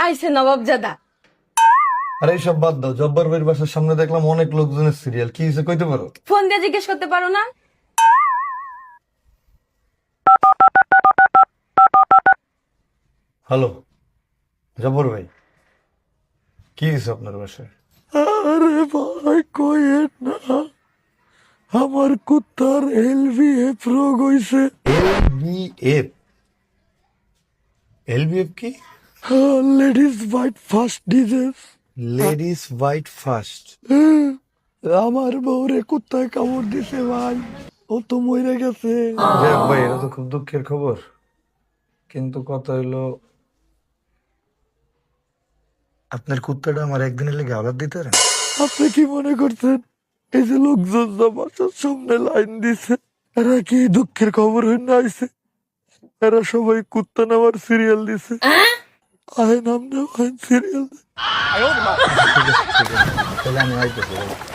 আইছে নবাবজাদা। আরে এইসব বাদ দাও, জব্বার ভাইয়ের বাসার সামনে দেখলাম অনেক লোকজনের সিরিয়াল, কি হয়েছে কইতে পারো? ফোন দিয়ে জিজ্ঞেস করতে পারো না? হ্যালো জব্বর ভাই, কি হয়েছে আপনার বাসায়? আরে ভাই কইেন না, আমার কুত্তার LVF রোগ হইছে। এলবিএফ? এলবিএফ কি? Ladies bite first disease. Ladies white first? আমার বউরে কুত্তায় কামড় দিছে ভাই, ও তো মরে গেছে। যাক ভাই, এটা তো খুব দুঃখের খবর, কিন্তু কথা হইলো আপনার কুত্তাটা আমার একদিনের লেগে আওলাদ দিতে পারেন? আপনি কি মনে করছেন এই যে লোকজন বাসার সামনে লাইন দিছে, এরা কি দুঃখের খবর হইনা আইছে? এরা সবাই কুত্তা নেওয়ার সিরিয়াল দিছে। আয় নাম নেওয়া সিরিয়াল। তাহলে আমি আইতেছি ভাই।